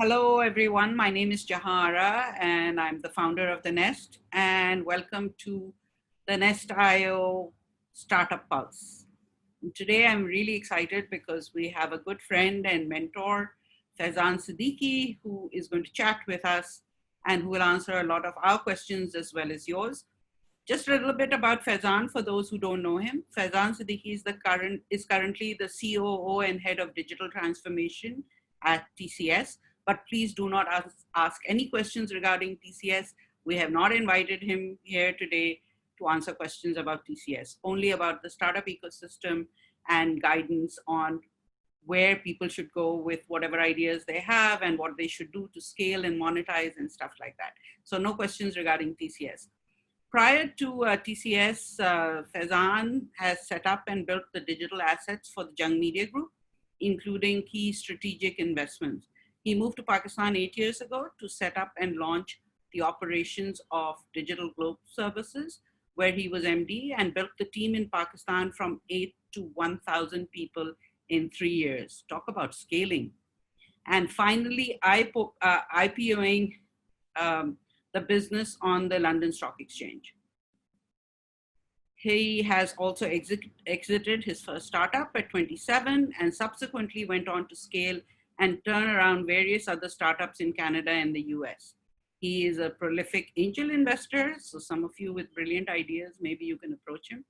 Hello, everyone. My name is Jehan and I'm the founder of The Nest. And welcome to the Nest IO Startup Pulse. And today, I'm really excited because we have a good friend and mentor, Faizan Siddiqi, who is going to chat with us and who will answer a lot of our questions as well as yours. Just a little bit about Faizan for those who don't know him. Faizan Siddiqi is currently the COO and head of digital transformation at TCS. But please do not ask any questions regarding TCS. We have not invited him here today to answer questions about TCS, only about the startup ecosystem and guidance on where people should go with whatever ideas they have and what they should do to scale and monetize and stuff like that. So no questions regarding TCS. Prior to TCS, Faizan has set up and built the digital assets for the Jung Media Group, including key strategic investments. He moved to Pakistan 8 years ago to set up and launch the operations of Digital Globe Services, where he was MD, and built the team in Pakistan from 8 to 1,000 people in 3 years. Talk about scaling. And finally, IPOing the business on the London Stock Exchange. He has also exited his first startup at 27 and subsequently went on to scale and turn around various other startups in Canada and the US. He is a prolific angel investor, so some of you with brilliant ideas, maybe you can approach him,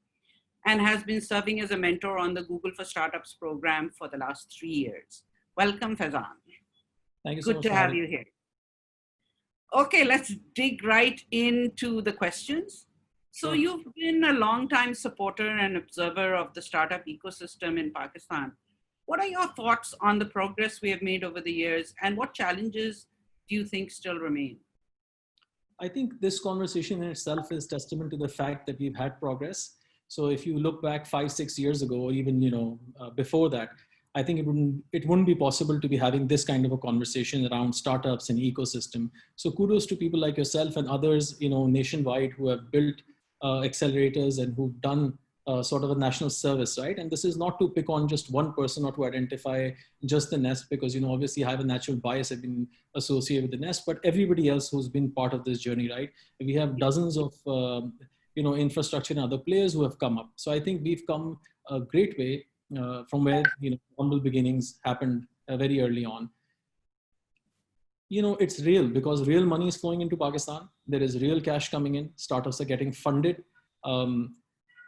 and has been serving as a mentor on the Google for Startups program for the last 3 years. Welcome, Faizan. Thank you so much. Good to have you here. Okay, let's dig right into the questions. So you've been a long-time supporter and observer of the startup ecosystem in Pakistan. What are your thoughts on the progress we have made over the years, and what challenges do you think still remain? I think this conversation in itself is testament to the fact that we've had progress. So if you look back 5-6 years ago, or even before that, I think it wouldn't be possible to be having this kind of a conversation around startups and ecosystem. So kudos to people like yourself and others, nationwide, who have built accelerators and who've done sort of a national service, right? And this is not to pick on just one person or to identify just the Nest, because obviously I have a natural bias. I've been associated with the Nest, but everybody else who's been part of this journey, right? We have dozens of infrastructure and other players who have come up. So I think we've come a great way from where humble beginnings happened very early on. It's real because real money is flowing into Pakistan. There is real cash coming in. Startups are getting funded.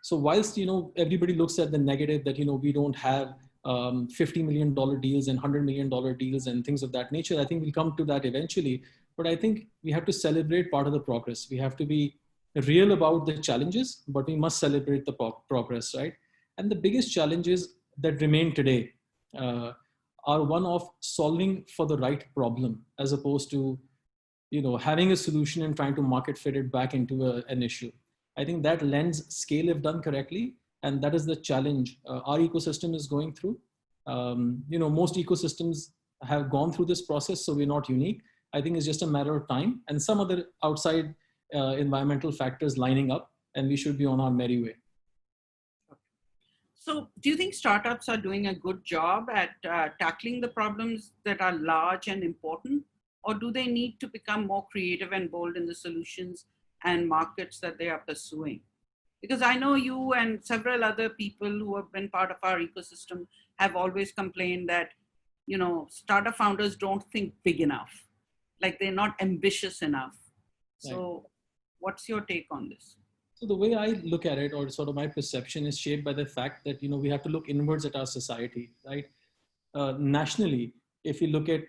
So whilst, everybody looks at the negative that, we don't have $50 million deals and $100 million deals and things of that nature, I think we'll come to that eventually. But I think we have to celebrate part of the progress. We have to be real about the challenges, but we must celebrate the progress, right? And the biggest challenges that remain today are one of solving for the right problem, as opposed to, having a solution and trying to market fit it back into an issue. I think that lends scale if done correctly. And that is the challenge our ecosystem is going through. Most ecosystems have gone through this process, so we're not unique. I think it's just a matter of time and some other outside environmental factors lining up, and we should be on our merry way. So do you think startups are doing a good job at tackling the problems that are large and important, or do they need to become more creative and bold in the solutions and markets that they are pursuing? Because I know you and several other people who have been part of our ecosystem have always complained that, startup founders don't think big enough, like they're not ambitious enough. So what's your take on this? So the way I look at it, or sort of my perception, is shaped by the fact that, we have to look inwards at our society, right? Nationally, if you look at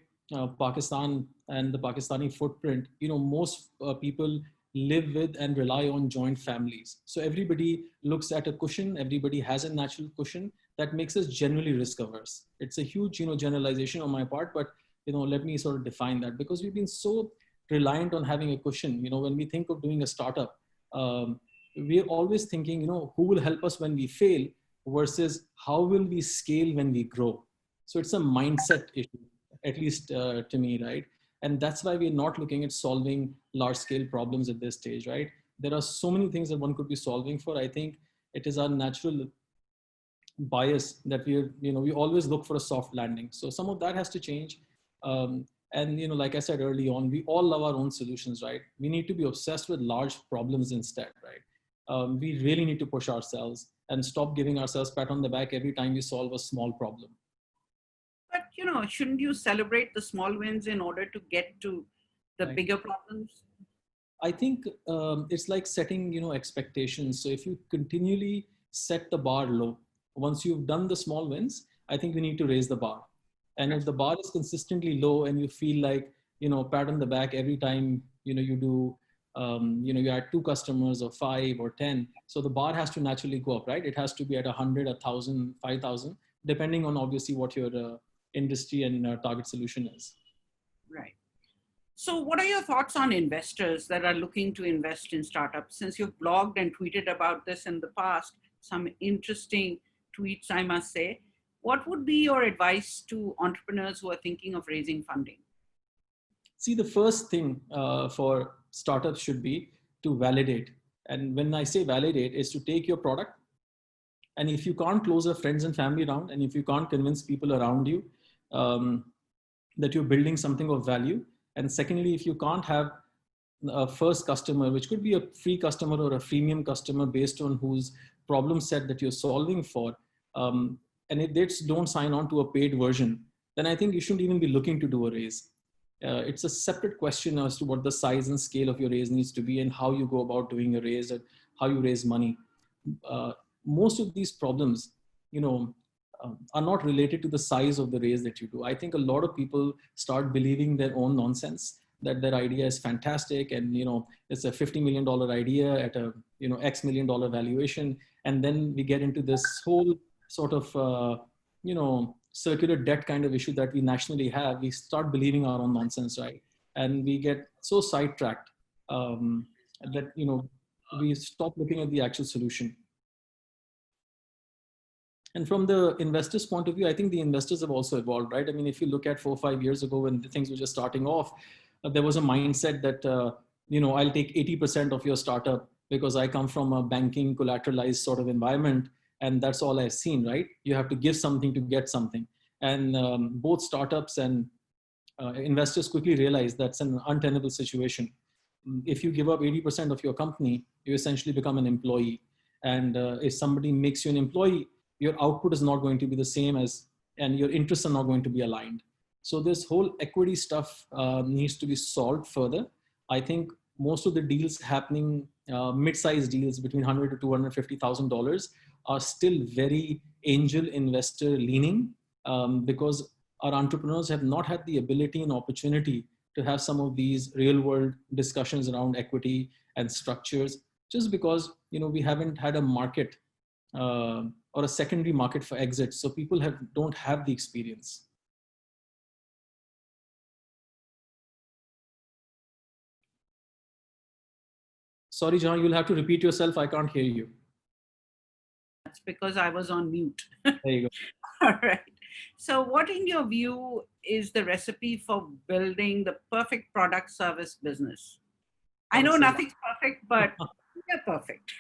Pakistan and the Pakistani footprint, most people live with and rely on joint families. So everybody looks at a cushion, everybody has a natural cushion that makes us generally risk averse. It's a huge, generalization on my part, but, let me sort of define that, because we've been so reliant on having a cushion. When we think of doing a startup, we're always thinking, who will help us when we fail versus how will we scale when we grow? So it's a mindset issue, at least to me, right? And that's why we're not looking at solving large scale problems at this stage, right? There are so many things that one could be solving for. I think it is our natural bias that we always look for a soft landing. So some of that has to change. And, like I said early on, we all love our own solutions, right? We need to be obsessed with large problems instead, right? We really need to push ourselves and stop giving ourselves pat on the back every time we solve a small problem. But, shouldn't you celebrate the small wins in order to get to the Right. bigger problems? I think it's like setting, expectations. So if you continually set the bar low, once you've done the small wins, I think we need to raise the bar. And if the bar is consistently low and you feel like, pat on the back every time, you do, you add 2 customers or 5 or 10. So the bar has to naturally go up, right? It has to be at 100, 1,000, 5,000, depending on obviously what your industry and target solution is. Right. So what are your thoughts on investors that are looking to invest in startups? Since you've blogged and tweeted about this in the past, some interesting tweets, I must say. What would be your advice to entrepreneurs who are thinking of raising funding? See, the first thing for startups should be to validate. And when I say validate, is to take your product. And if you can't close a friends and family round, and if you can't convince people around you um, that you're building something of value, and secondly, if you can't have a first customer, which could be a free customer or a freemium customer based on whose problem set that you're solving for, and if they don't sign on to a paid version, then I think you shouldn't even be looking to do a raise. It's a separate question as to what the size and scale of your raise needs to be and how you go about doing a raise and how you raise money. Most of these problems, are not related to the size of the raise that you do. I think a lot of people start believing their own nonsense, that their idea is fantastic and it's a $50 million idea at a X million dollar valuation, and then we get into this whole sort of circular debt kind of issue that we nationally have. We start believing our own nonsense, right? And we get so sidetracked that we stop looking at the actual solution. And from the investors' point of view, I think the investors have also evolved, right? I mean, if you look at 4 or 5 years ago when things were just starting off, there was a mindset that, I'll take 80% of your startup because I come from a banking collateralized sort of environment. And that's all I've seen, right? You have to give something to get something. And both startups and investors quickly realize that's an untenable situation. If you give up 80% of your company, you essentially become an employee. And if somebody makes you an employee, your output is not going to be the same as, and your interests are not going to be aligned. So this whole equity stuff needs to be solved further. I think most of the deals happening, mid-sized deals between $100 to $250,000 are still very angel investor leaning because our entrepreneurs have not had the ability and opportunity to have some of these real world discussions around equity and structures, just because we haven't had a market or a secondary market for exits. So people don't have the experience. Sorry, Jehan, you'll have to repeat yourself. I can't hear you. That's because I was on mute. There you go. All right. So what in your view is the recipe for building the perfect product service business? I know nothing's perfect, but you're perfect.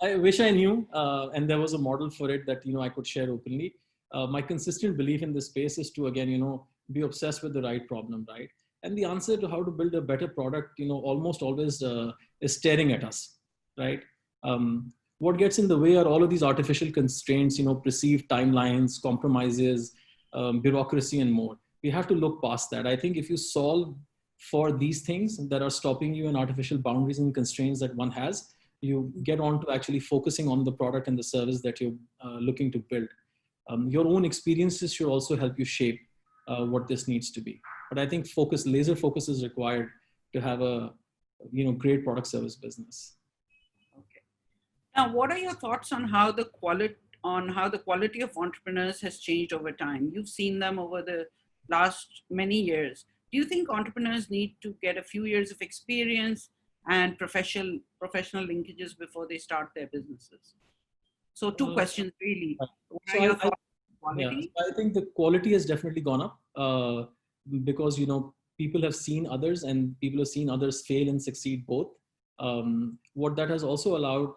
I wish I knew, and there was a model for it that I could share openly. My consistent belief in this space is to again be obsessed with the right problem, right? And the answer to how to build a better product, almost always is staring at us, right? What gets in the way are all of these artificial constraints, perceived timelines, compromises, bureaucracy, and more. We have to look past that. I think if you solve for these things that are stopping you in artificial boundaries and constraints that one has, you get on to actually focusing on the product and the service that you're looking to build. Your own experiences should also help you shape what this needs to be. But I think laser focus is required to have a great product service business. Okay. Now, what are your thoughts on how the quality of entrepreneurs has changed over time? You've seen them over the last many years. Do you think entrepreneurs need to get a few years of experience and professional linkages before they start their businesses? So 2 questions really. What are your thoughts on quality? I think the quality has definitely gone up because people have seen others and people have seen others fail and succeed both. What that has also allowed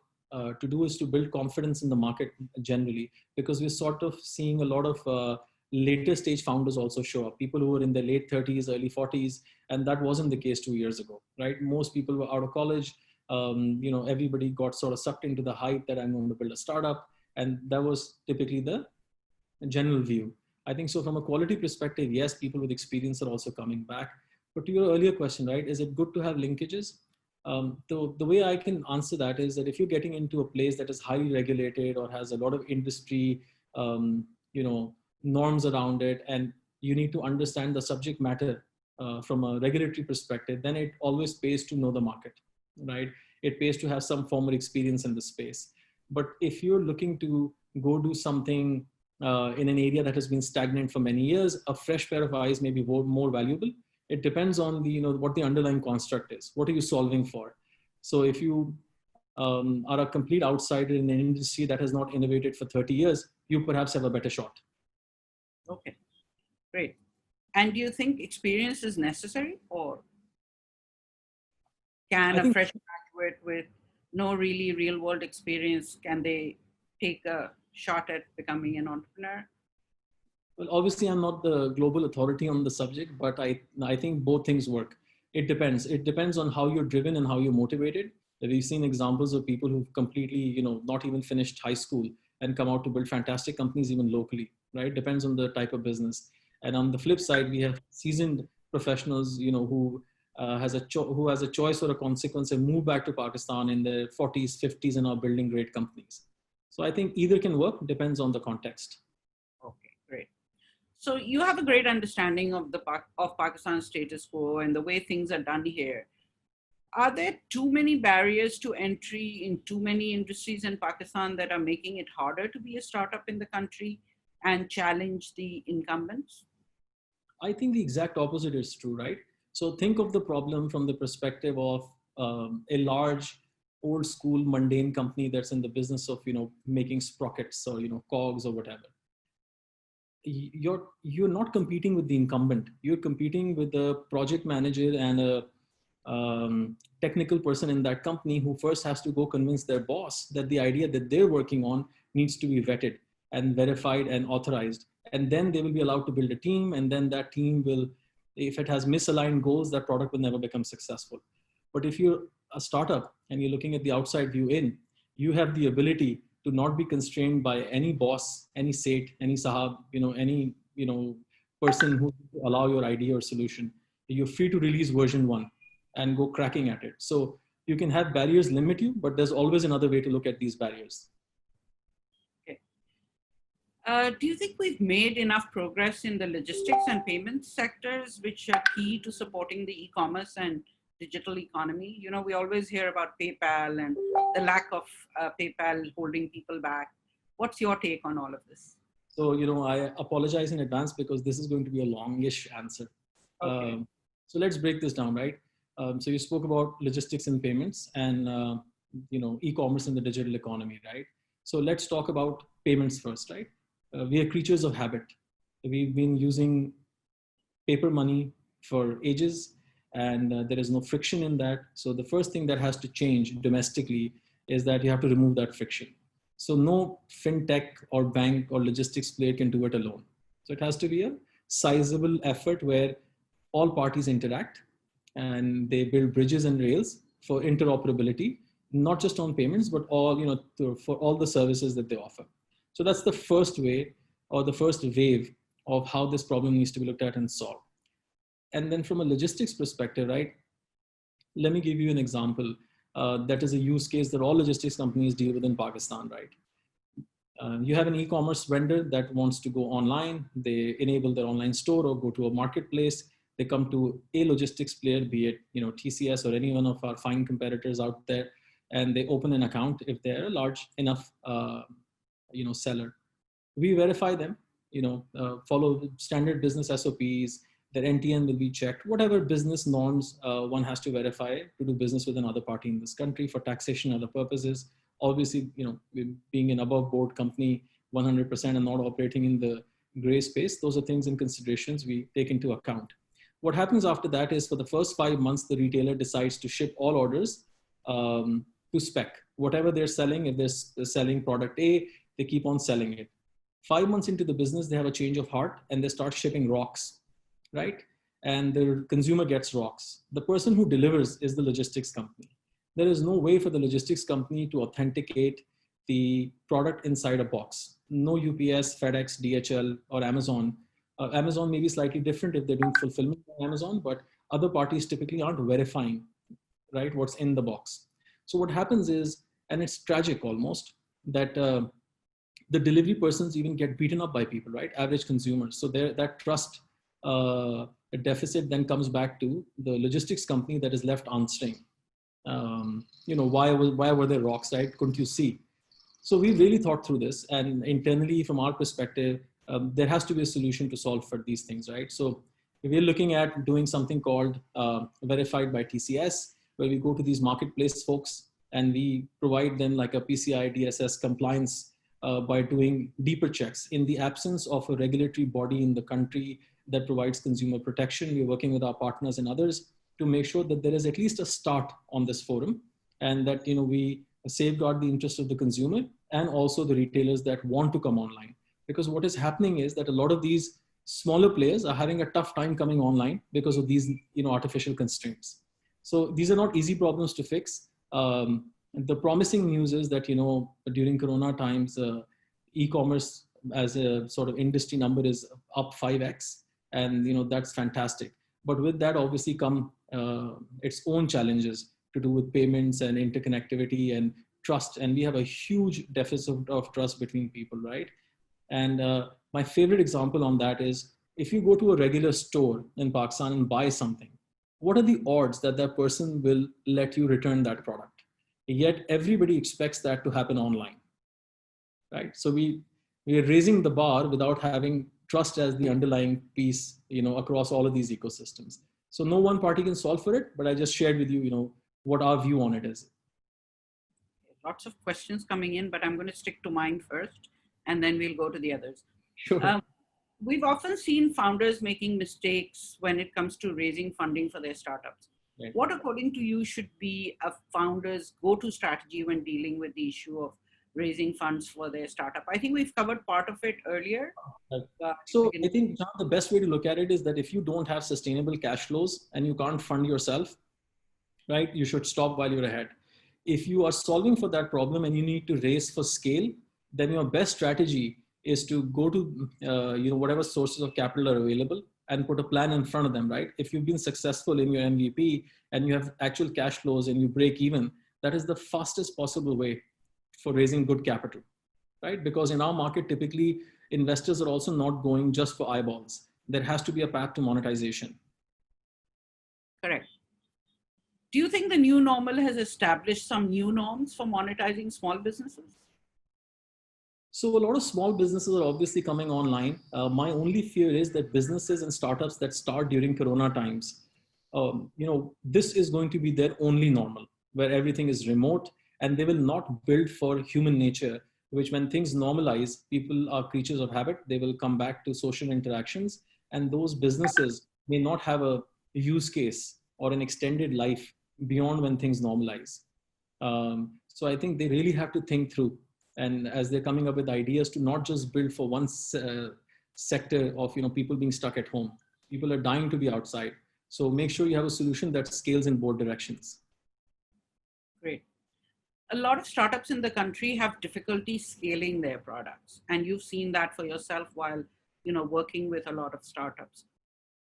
to do is to build confidence in the market generally, because we're sort of seeing a lot of later stage founders also show up, people who were in their late 30s, early 40s, and that wasn't the case 2 years ago, right? Most people were out of college. Everybody got sort of sucked into the hype that I'm going to build a startup, and that was typically the general view. I think so. From a quality perspective, yes, people with experience are also coming back. But to your earlier question, right, is it good to have linkages? The way I can answer that is that if you're getting into a place that is highly regulated or has a lot of industry, um, norms around it, and you need to understand the subject matter from a regulatory perspective, then it always pays to know the market, right? It pays to have some formal experience in the space. But if you're looking to go do something in an area that has been stagnant for many years, a fresh pair of eyes may be more valuable. It depends on the, what the underlying construct is. What are you solving for? So if you are a complete outsider in an industry that has not innovated for 30 years, you perhaps have a better shot. Okay, great. And do you think experience is necessary, or can a fresh graduate with no really real world experience, can they take a shot at becoming an entrepreneur? Well, obviously, I'm not the global authority on the subject, but I think both things work. It depends. It depends on how you're driven and how you're motivated. We've seen examples of people who've completely, not even finished high school and come out to build fantastic companies even locally, right? Depends on the type of business. And on the flip side, we have seasoned professionals, who has a choice or a consequence and move back to Pakistan in their 40s, 50s, and are building great companies. So I think either can work. Depends on the context. Okay, great. So you have a great understanding of Pakistan's status quo and the way things are done here. Are there too many barriers to entry in too many industries in Pakistan that are making it harder to be a startup in the country and challenge the incumbents? I think the exact opposite is true, right? So think of the problem from the perspective of a large, old school, mundane company that's in the business of making sprockets or cogs or whatever. You're not competing with the incumbent. You're competing with the project manager and a technical person in that company who first has to go convince their boss that the idea that they're working on needs to be vetted and verified and authorized. And then they will be allowed to build a team. And then that team will, if it has misaligned goals, that product will never become successful. But if you're a startup and you're looking at the outside view in, you have the ability to not be constrained by any boss, any sate, any sahab, any, person who will allow your idea or solution. You're free to release version 1 and go cracking at it. So you can have barriers limit you, but there's always another way to look at these barriers. Okay. Do you think we've made enough progress in the logistics and payments sectors, which are key to supporting the e-commerce and digital economy? We always hear about PayPal and the lack of PayPal holding people back. What's your take on all of this? So, I apologize in advance because this is going to be a longish answer. Okay. So let's break this down, right? So you spoke about logistics and payments and, e-commerce in the digital economy, right? So let's talk about payments first, right? We are creatures of habit. We've been using paper money for ages, and there is no friction in that. So the first thing that has to change domestically is that you have to remove that friction. So no fintech or bank or logistics player can do it alone. So it has to be a sizable effort where all parties interact and they build bridges and rails for interoperability, not just on payments, but all, for all the services that they offer. So that's the first way or the first wave of how this problem needs to be looked at and solved. And then from a logistics perspective, right? Let me give you an example. That is a use case that all logistics companies deal with in Pakistan, right? You have an e-commerce vendor that wants to go online. They enable their online store or go to a marketplace. They come to a logistics player, be it TCS or any one of our fine competitors out there, and they open an account if they're a large enough seller. We verify them, follow standard business SOPs. Their NTN will be checked. Whatever business norms one has to verify to do business with another party in this country for taxation and other purposes. Obviously, being an above board company 100% and not operating in the gray space, those are things and considerations we take into account. What happens after that is for the first 5 months, the retailer decides to ship all orders to spec. Whatever they're selling, if they're selling product A, they keep on selling it. 5 months into the business, they have a change of heart and they start shipping rocks, right? And the consumer gets rocks. The person who delivers is the logistics company. There is no way for the logistics company to authenticate the product inside a box. No UPS, FedEx, DHL, or Amazon. Amazon may be slightly different if they're doing fulfillment on Amazon, but other parties typically aren't verifying, right, what's in the box. So what happens is, and it's tragic almost, that the delivery persons even get beaten up by people, right? Average consumers. So that trust deficit then comes back to the logistics company that is left answering. Why were there rocks, right? Couldn't you see? So we really thought through this, and internally, from our perspective, there has to be a solution to solve for these things, right? So we're looking at doing something called verified by TCS, where we go to these marketplace folks and we provide them like a PCI DSS compliance by doing deeper checks. In the absence of a regulatory body in the country that provides consumer protection, we're working with our partners and others to make sure that there is at least a start on this forum, and that we safeguard the interest of the consumer and also the retailers that want to come online. Because what is happening is that a lot of these smaller players are having a tough time coming online because of these artificial constraints. So these are not easy problems to fix. The promising news is that during Corona times, e-commerce as a sort of industry number is up 5x, and that's fantastic. But with that obviously come its own challenges to do with payments and interconnectivity and trust. And we have a huge deficit of trust between people, right? And my favorite example on that is, if you go to a regular store in Pakistan and buy something, what are the odds that that person will let you return that product? Yet everybody expects that to happen online, right? So we are raising the bar without having trust as the underlying piece, across all of these ecosystems. So no one party can solve for it, but I just shared with you, what our view on it is. Lots of questions coming in, but I'm going to stick to mine first, and then we'll go to the others. Sure. We've often seen founders making mistakes when it comes to raising funding for their startups. Right. What, according to you, should be a founder's go-to strategy when dealing with the issue of raising funds for their startup? I think we've covered part of it earlier. So I think the best way to look at it is that if you don't have sustainable cash flows and you can't fund yourself, right, you should stop while you're ahead. If you are solving for that problem and you need to raise for scale, then your best strategy is to go to whatever sources of capital are available and put a plan in front of them, right? If you've been successful in your MVP and you have actual cash flows and you break even, that is the fastest possible way for raising good capital, right? Because in our market, typically investors are also not going just for eyeballs. There has to be a path to monetization. Correct. Do you think the new normal has established some new norms for monetizing small businesses? So a lot of small businesses are obviously coming online. My only fear is that businesses and startups that start during Corona times, this is going to be their only normal, where everything is remote, and they will not build for human nature, which when things normalize, people are creatures of habit. They will come back to social interactions, and those businesses may not have a use case or an extended life beyond when things normalize. So I think they really have to think through. And as they're coming up with ideas, to not just build for one sector of people being stuck at home. People are dying to be outside. So make sure you have a solution that scales in both directions. Great. A lot of startups in the country have difficulty scaling their products, and you've seen that for yourself while working with a lot of startups.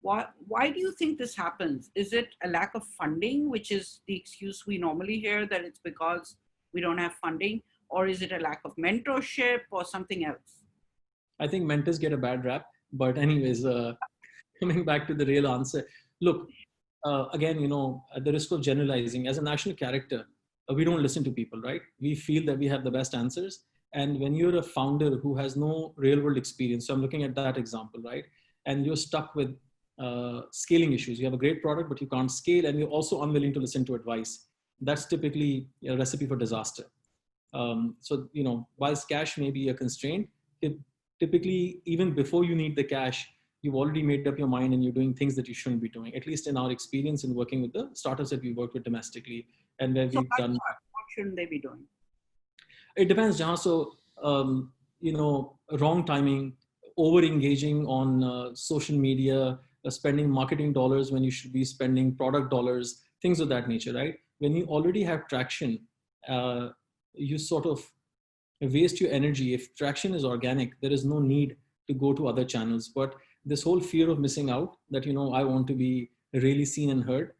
Why do you think this happens? Is it a lack of funding, which is the excuse we normally hear, that it's because we don't have funding? Or is it a lack of mentorship or something else? I think mentors get a bad rap. But anyways, coming back to the real answer, look, again, at the risk of generalizing, as a national character, we don't listen to people, right? We feel that we have the best answers. And when you're a founder who has no real world experience, so I'm looking at that example, right? And you're stuck with scaling issues. You have a great product, but you can't scale, and you're also unwilling to listen to advice. That's typically a recipe for disaster. So, whilst cash may be a constraint, typically, even before you need the cash, you've already made up your mind and you're doing things that you shouldn't be doing, at least in our experience in working with the startups that we work with domestically and where we've done. What shouldn't they be doing? It depends, Jehan. So wrong timing, over engaging on social media, spending marketing dollars when you should be spending product dollars, things of that nature, right? When you already have traction, you sort of waste your energy. If traction is organic, there is no need to go to other channels. But this whole fear of missing out, that I want to be really seen and heard,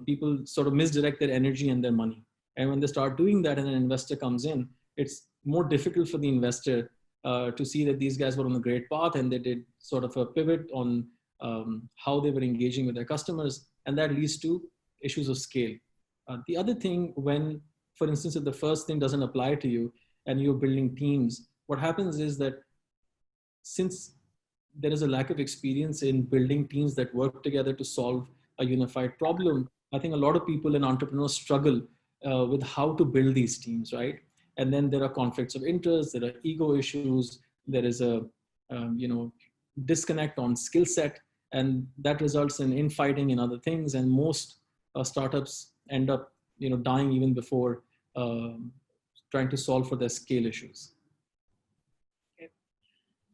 people sort of misdirect their energy and their money. And when they start doing that and an investor comes in, it's more difficult for the investor to see that these guys were on a great path and they did sort of a pivot on how they were engaging with their customers. And that leads to issues of scale. The other thing, when, for instance, if the first thing doesn't apply to you and you're building teams, what happens is that since there is a lack of experience in building teams that work together to solve a unified problem, I think a lot of people and entrepreneurs struggle with how to build these teams, right? And then there are conflicts of interest, there are ego issues, there is a disconnect on skill set, and that results in infighting and other things. And most startups end up dying even before trying to solve for their scale issues. Okay.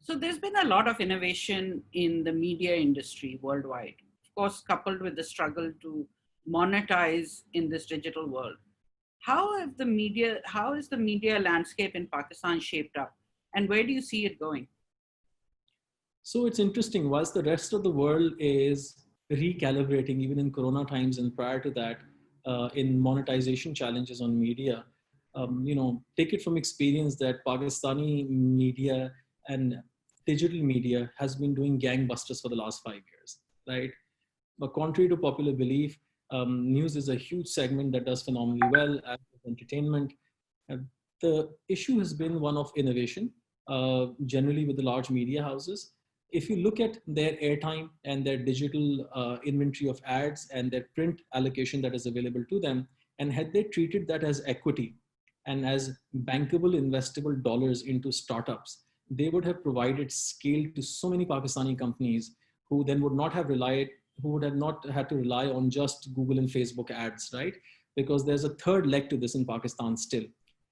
So there's been a lot of innovation in the media industry worldwide, of course, coupled with the struggle to monetize in this digital world. How is the media landscape in Pakistan shaped up, and where do you see it going? So it's interesting, whilst the rest of the world is recalibrating, even in Corona times and prior to that, in monetization challenges on media, take it from experience that Pakistani media and digital media has been doing gangbusters for the last 5 years, right? But contrary to popular belief, news is a huge segment that does phenomenally well as entertainment. The issue has been one of innovation, generally with the large media houses. If you look at their airtime and their digital inventory of ads and their print allocation that is available to them, and had they treated that as equity and as bankable, investable dollars into startups, they would have provided scale to so many Pakistani companies who then would not have not had to rely on just Google and Facebook ads, right? Because there's a third leg to this in Pakistan still.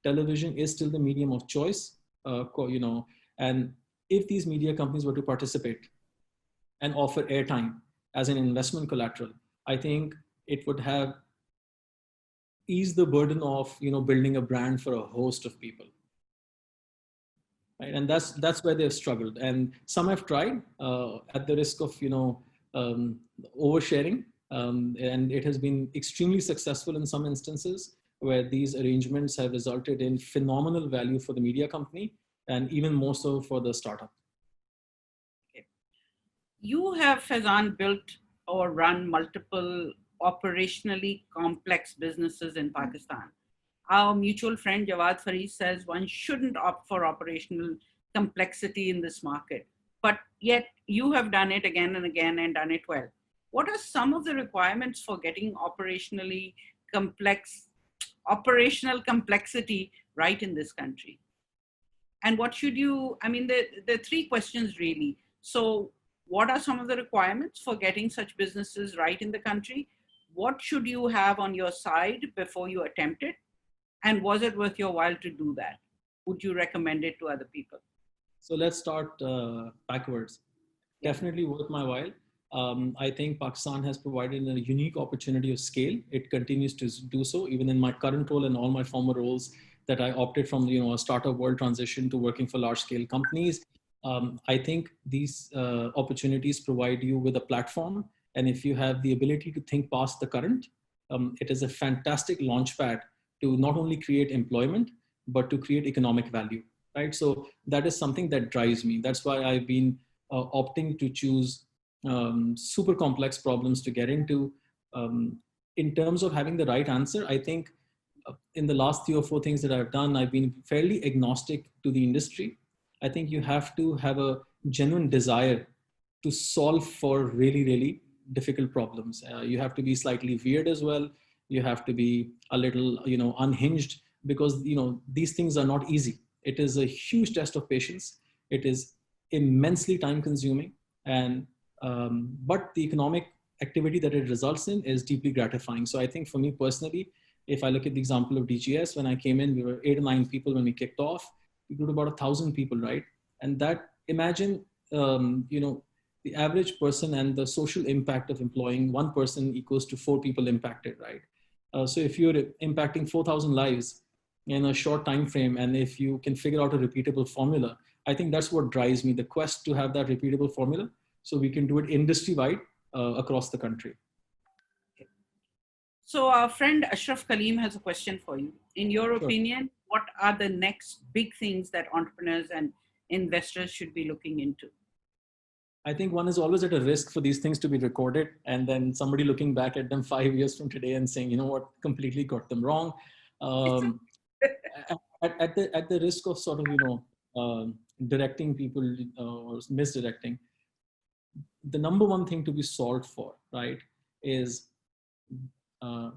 Television is still the medium of choice, and if these media companies were to participate and offer airtime as an investment collateral, I think it would have eased the burden of building a brand for a host of people. Right? And that's where they've struggled. And some have tried at the risk of oversharing, and it has been extremely successful in some instances where these arrangements have resulted in phenomenal value for the media company, and even more so for the startup. Okay. You have, Faizan, built or run multiple operationally complex businesses in Pakistan. Our mutual friend Jawad Fareed says one shouldn't opt for operational complexity in this market, but yet you have done it again and again and done it well. What are some of the requirements for getting operational complexity right in this country? And what should you, the three questions really. So what are some of the requirements for getting such businesses right in the country? What should you have on your side before you attempt it? And was it worth your while to do that? Would you recommend it to other people? So let's start backwards. Yeah. Definitely worth my while. I think Pakistan has provided a unique opportunity of scale. It continues to do so, even in my current role and all my former roles that I opted from, a startup world transition to working for large scale companies. I think these opportunities provide you with a platform. And if you have the ability to think past the current, it is a fantastic launchpad to not only create employment, but to create economic value, right? So that is something that drives me. That's why I've been opting to choose super complex problems to get into. In terms of having the right answer, I think in the last 3 or 4 things that I've done, I've been fairly agnostic to the industry. I think you have to have a genuine desire to solve for really, really difficult problems. You have to be slightly weird as well. You have to be a little, unhinged, because, these things are not easy. It is a huge test of patience. It is immensely time consuming, and but the economic activity that it results in is deeply gratifying. So I think for me personally, if I look at the example of DGS, when I came in, we were 8 or 9 people when we kicked off. we grew to about 1,000 people, right? And that, imagine, the average person and the social impact of employing one person equals to 4 people impacted, right? So if you're impacting 4,000 lives in a short time frame, and if you can figure out a repeatable formula, I think that's what drives me, the quest to have that repeatable formula, so we can do it industry-wide across the country. So our friend Ashraf Kaleem has a question for you. In your Sure. opinion, what are the next big things that entrepreneurs and investors should be looking into? I think one is always at a risk for these things to be recorded, and then somebody looking back at them 5 years from today and saying, you know what, completely got them wrong. Um, at the risk of sort of, directing people or misdirecting, the number one thing to be solved for, right, is uh,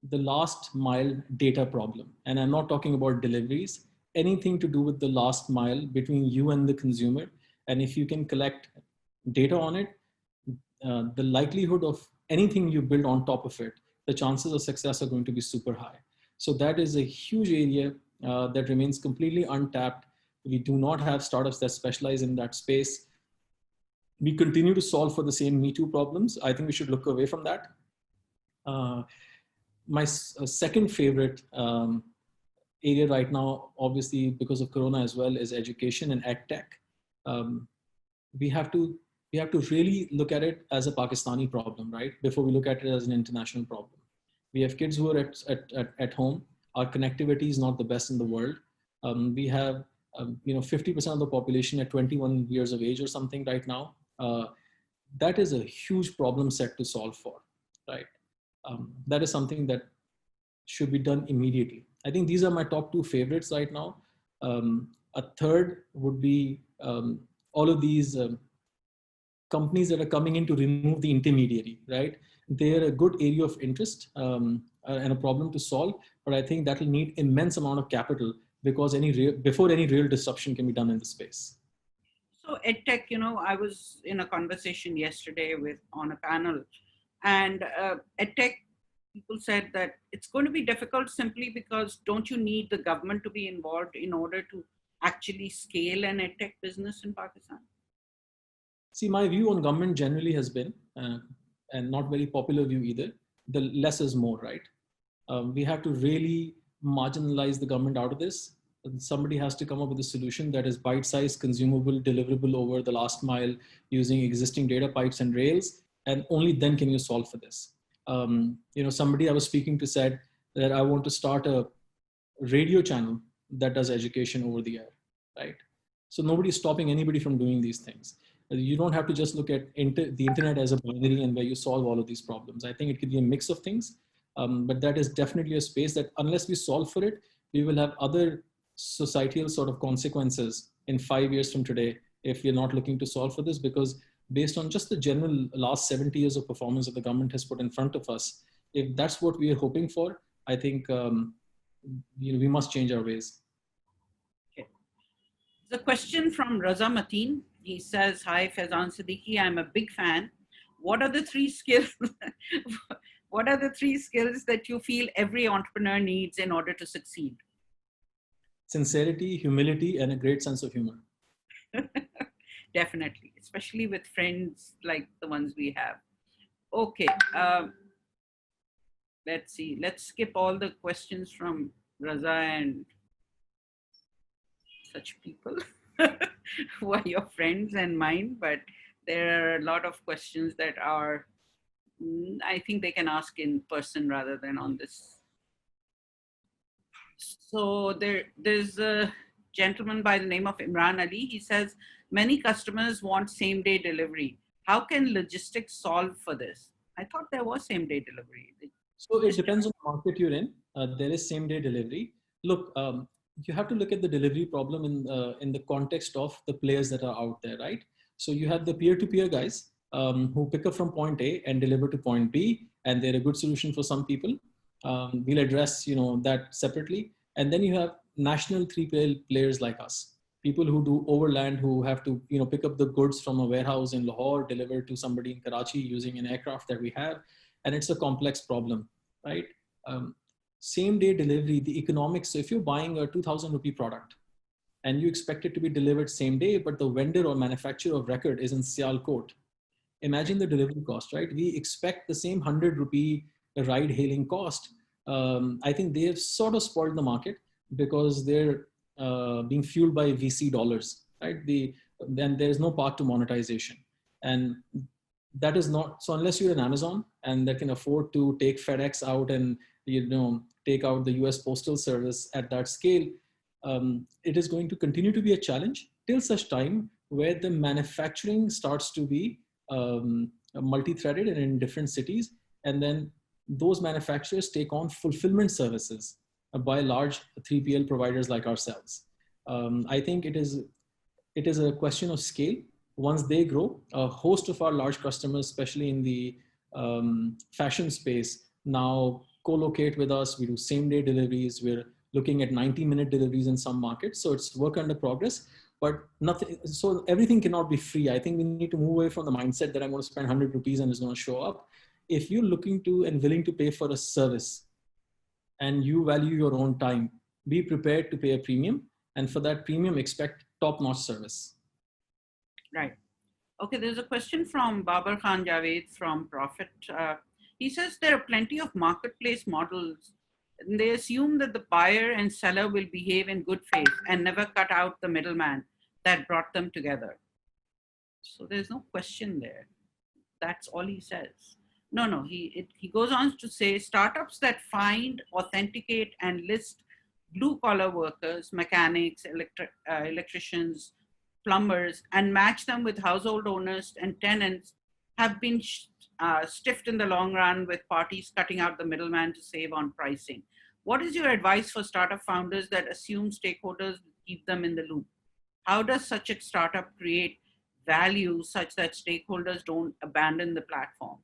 the last mile data problem. And I'm not talking about deliveries, anything to do with the last mile between you and the consumer. And if you can collect data on it, the likelihood of anything you build on top of it, the chances of success are going to be super high. So that is a huge area that remains completely untapped. We do not have startups that specialize in that space. We continue to solve for the same Me Too problems. I think we should look away from that. My second favorite area right now, obviously because of Corona as well, is education and ed tech. We have to really look at it as a Pakistani problem, right? Before we look at it as an international problem. We have kids who are at home. Our connectivity is not the best in the world. We have 50% of the population at 21 years of age or something right now. That is a huge problem set to solve for, right? That is something that should be done immediately. I think these are my top two favorites right now. A third would be all of these companies that are coming in to remove the intermediary, right? They're a good area of interest and a problem to solve, but I think that will need immense amount of capital because before any real disruption can be done in the space. So EdTech, I was in a conversation yesterday on a panel, and EdTech people said that it's going to be difficult simply because don't you need the government to be involved in order to actually scale an EdTech business in Pakistan? See, my view on government generally has been, and not very popular view either, the less is more, right? We have to really marginalize the government out of this. And somebody has to come up with a solution that is bite-sized, consumable, deliverable over the last mile using existing data pipes and rails, and only then can you solve for this. Somebody I was speaking to said that I want to start a radio channel that does education over the air, right? So nobody's stopping anybody from doing these things. You don't have to just look at the internet as a binary and where you solve all of these problems. I think it could be a mix of things, but that is definitely a space that unless we solve for it, we will have other societal sort of consequences in 5 years from today if we're not looking to solve for this, because based on just the general last 70 years of performance that the government has put in front of us, if that's what we are hoping for, I think we must change our ways. Okay. The question from Raza Mateen. He says, "Hi, Faizan Siddiqi. I'm a big fan. What are the three skills? What are the three skills that you feel every entrepreneur needs in order to succeed?" Sincerity, humility, and a great sense of humor. Definitely, especially with friends like the ones we have. Okay, let's see. Let's skip all the questions from Raza and such people who are your friends and mine, but there are a lot of questions that are, I think they can ask in person rather than on this. So there's a gentleman by the name of Imran Ali. He says, many customers want same day delivery. How can logistics solve for this? I thought there was same day delivery. So it depends on the market you're in. There is same day delivery. Look, you have to look at the delivery problem in the context of the players that are out there, right? So you have the peer-to-peer guys who pick up from point A and deliver to point B, and they're a good solution for some people. We'll address that separately. And then you have national 3PL players like us, people who do overland, who have to pick up the goods from a warehouse in Lahore, deliver to somebody in Karachi using an aircraft that we have, and it's a complex problem, right? Same day delivery, the economics. So if you're buying a 2,000 rupee product, and you expect it to be delivered same day, but the vendor or manufacturer of record is in Sialkot. Imagine the delivery cost, right? We expect the same 100 rupee ride hailing cost. I think they have sort of spoiled the market because they're being fueled by VC dollars, right? Then there's no path to monetization. And that is not, so unless you're an Amazon and that can afford to take FedEx out and, take out the US Postal Service at that scale, it is going to continue to be a challenge till such time where the manufacturing starts to be multi-threaded and in different cities. And then those manufacturers take on fulfillment services by large 3PL providers like ourselves. I think it is a question of scale. Once they grow, a host of our large customers, especially in the fashion space, now co-locate with us. We do same day deliveries. We're looking at 90-minute deliveries in some markets. So it's work under progress, but nothing. So everything cannot be free. I think we need to move away from the mindset that I'm going to spend 100 rupees and it's going to show up. If you're looking to and willing to pay for a service and you value your own time, be prepared to pay a premium. And for that premium, expect top-notch service. Right. Okay, there's a question from Babar Khan Javed from Profit. He says there are plenty of marketplace models, and they assume that the buyer and seller will behave in good faith and never cut out the middleman that brought them together. So there's no question there. That's all he says. No, he goes on to say startups that find, authenticate, and list blue-collar workers, mechanics, electricians, plumbers, and match them with household owners and tenants have been stiffed in the long run, with parties cutting out the middleman to save on pricing. What is your advice for startup founders that assume stakeholders keep them in the loop? How does such a startup create value such that stakeholders don't abandon the platform?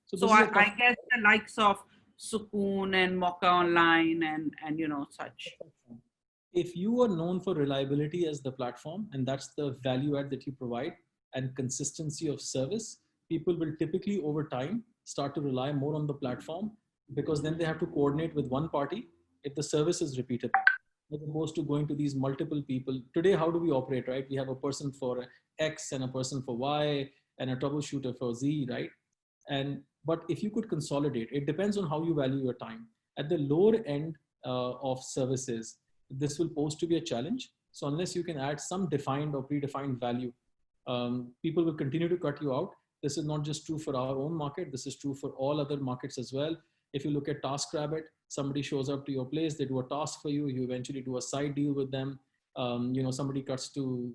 So I guess the likes of Sukoon and Mocha Online and such. If you are known for reliability as the platform, and that's the value add that you provide, and consistency of service, people will typically over time start to rely more on the platform, because then they have to coordinate with one party if the service is repeatable, as opposed to going to these multiple people. Today, how do we operate, right? We have a person for X and a person for Y and a troubleshooter for Z, right? But if you could consolidate, it depends on how you value your time. At the lower end of services, this will pose to be a challenge. So unless you can add some defined or predefined value, people will continue to cut you out. This is not just true for our own market. This is true for all other markets as well. If you look at TaskRabbit, somebody shows up to your place, they do a task for you, you eventually do a side deal with them. Somebody comes to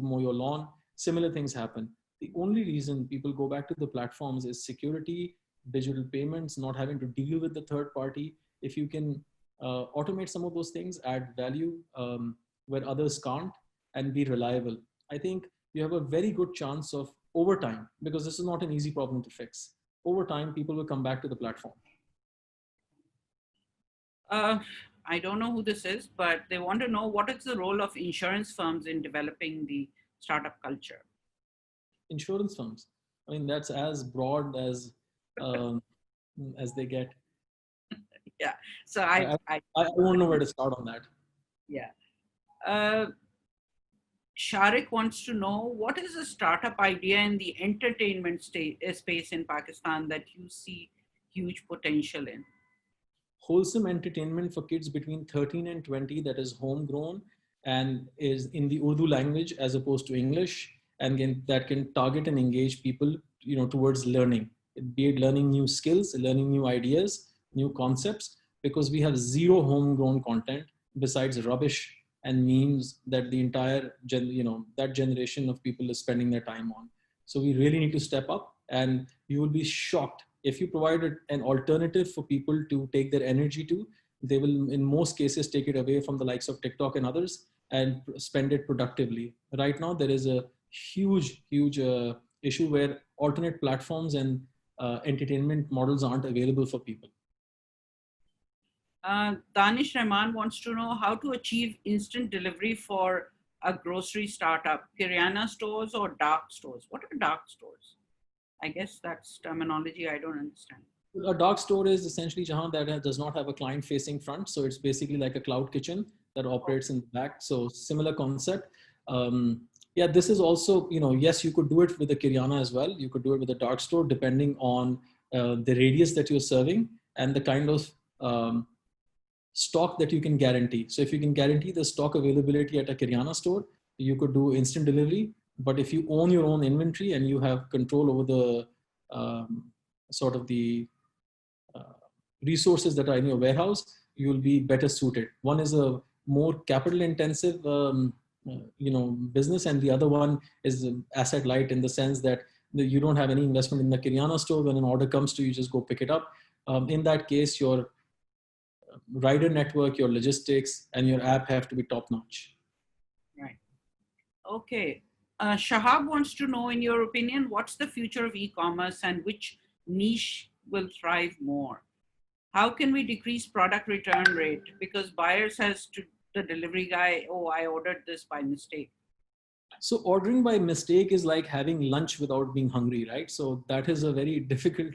mow your lawn. Similar things happen. The only reason people go back to the platforms is security, digital payments, not having to deal with the third party. If you can automate some of those things, add value where others can't, and be reliable, I think you have a very good chance of, over time, because this is not an easy problem to fix, over time, people will come back to the platform. I don't know who this is, but they want to know what is the role of insurance firms in developing the startup culture? Insurance firms, I mean, that's as broad as they get. Yeah. So I don't know where to start on that. Yeah. Sharik wants to know, what is a startup idea in the entertainment space in Pakistan that you see huge potential in? Wholesome entertainment for kids between 13 and 20 that is homegrown and is in the Urdu language as opposed to English, and that can target and engage people, towards learning, be it learning new skills, learning new ideas, new concepts, because we have zero homegrown content besides rubbish and memes that the entire that generation of people is spending their time on. So we really need to step up, and you will be shocked if you provide an alternative for people to take their energy to. They will, in most cases, take it away from the likes of TikTok and others and spend it productively. Right now, there is a huge issue where alternate platforms and entertainment models aren't available for people. Danish Rahman wants to know how to achieve instant delivery for a grocery startup, Kirana stores or dark stores. What are dark stores? I guess that's terminology I don't understand. A dark store is essentially, Jehan, that does not have a client-facing front. So it's basically like a cloud kitchen that operates in the back. So similar concept. Yeah, this is also, yes, you could do it with a Kiryana as well. You could do it with a dark store, depending on the radius that you're serving and the kind of stock that you can guarantee. So if you can guarantee the stock availability at a Kiryana store, you could do instant delivery. But if you own your own inventory and you have control over the sort of the resources that are in your warehouse, you'll be better suited. One is a more capital intensive business, and the other one is asset light, in the sense that you don't have any investment in the Kiryana store. When an order comes to you, just go pick it up. In that case, your rider network, your logistics, and your app have to be top notch. Right. Okay. Shahab wants to know, in your opinion, what's the future of e-commerce and which niche will thrive more? How can we decrease product return rate? Because buyer says to the delivery guy, oh, I ordered this by mistake. So ordering by mistake is like having lunch without being hungry, right? So that is a very difficult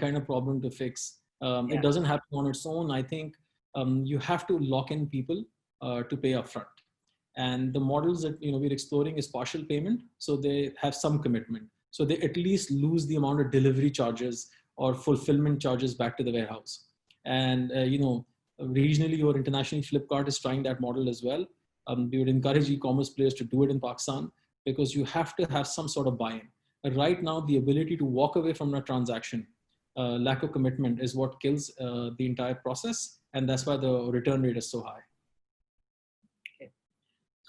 kind of problem to fix. It doesn't happen on its own. I think you have to lock in people to pay upfront. And the models that we're exploring is partial payment, so they have some commitment. So they at least lose the amount of delivery charges or fulfillment charges back to the warehouse. And regionally or internationally, Flipkart is trying that model as well. We would encourage e-commerce players to do it in Pakistan, because you have to have some sort of buy-in. Right now, the ability to walk away from a transaction, lack of commitment, is what kills the entire process. And that's why the return rate is so high.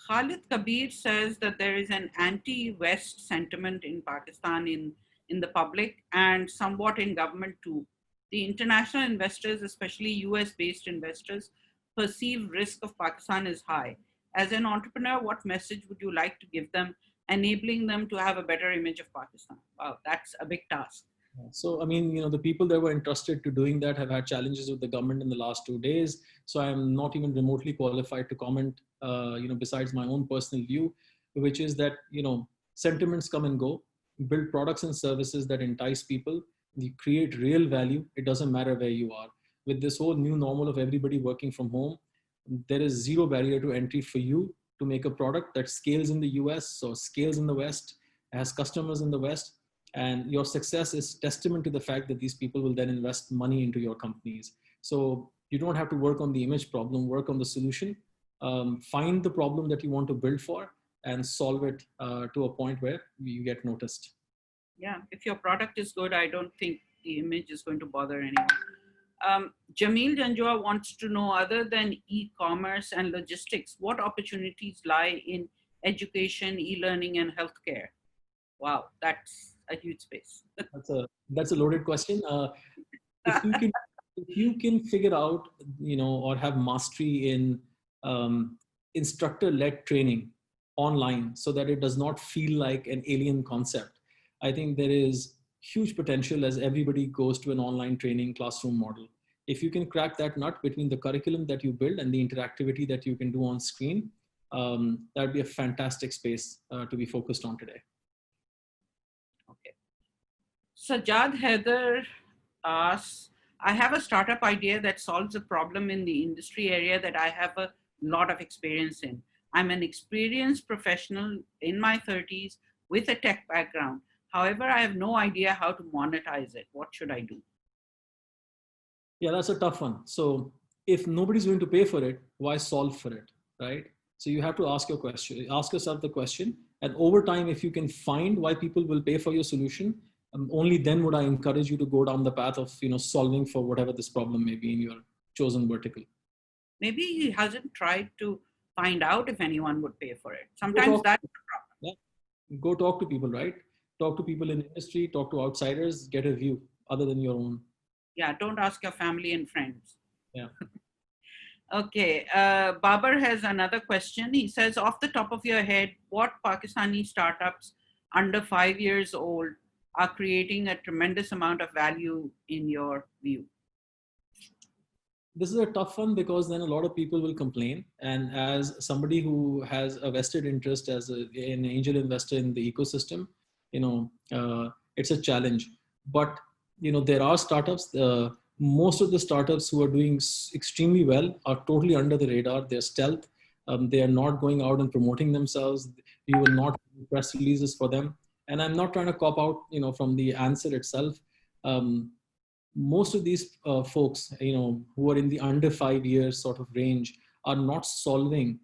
Khalid Kabir says that there is an anti-West sentiment in Pakistan in the public and somewhat in government too. The international investors, especially US-based investors, perceive risk of Pakistan is high. As an entrepreneur, what message would you like to give them, enabling them to have a better image of Pakistan? Wow, that's a big task. So, I mean, the people that were entrusted to doing that have had challenges with the government in the last 2 days. So I'm not even remotely qualified to comment, besides my own personal view, which is that, sentiments come and go. Build products and services that entice people. You create real value. It doesn't matter where you are. With this whole new normal of everybody working from home, there is zero barrier to entry for you to make a product that scales in the US or scales in the West, has customers in the West. And your success is testament to the fact that these people will then invest money into your companies. So you don't have to work on the image problem, work on the solution. Find the problem that you want to build for and solve it to a point where you get noticed. Yeah, if your product is good, I don't think the image is going to bother anyone. Jamil Janjua wants to know, other than e-commerce and logistics, what opportunities lie in education, e-learning, and healthcare? Wow, that's a huge space. That's a loaded question. If you can figure out, or have mastery in instructor-led training online, so that it does not feel like an alien concept, I think there is huge potential as everybody goes to an online training classroom model. If you can crack that nut between the curriculum that you build and the interactivity that you can do on screen, that'd be a fantastic space to be focused on today. Okay. Sajjad Heather asks, I have a startup idea that solves a problem in the industry area that I have a lot of experience in. I'm an experienced professional in my 30s with a tech background. However, I have no idea how to monetize it. What should I do? Yeah, that's a tough one. So if nobody's going to pay for it, why solve for it, right? So you have to ask yourself the question, and over time, if you can find why people will pay for your solution, only then would I encourage you to go down the path of solving for whatever this problem may be in your chosen vertical. Maybe he hasn't tried to find out if anyone would pay for it. Sometimes that's the problem. Yeah. Go talk to people, right? Talk to people in the industry, talk to outsiders, get a view other than your own. Yeah, don't ask your family and friends. Yeah. Okay, Babar has another question. He says, off the top of your head, what Pakistani startups under 5 years old are creating a tremendous amount of value in your view? This is a tough one, because then a lot of people will complain. And as somebody who has a vested interest as an angel investor in the ecosystem, it's a challenge. But there are startups. Most of the startups who are doing extremely well are totally under the radar. They're stealth. They are not going out and promoting themselves. You will not do press releases for them. And I'm not trying to cop out, from the answer itself. Most of these folks, who are in the under 5 years sort of range, are not solving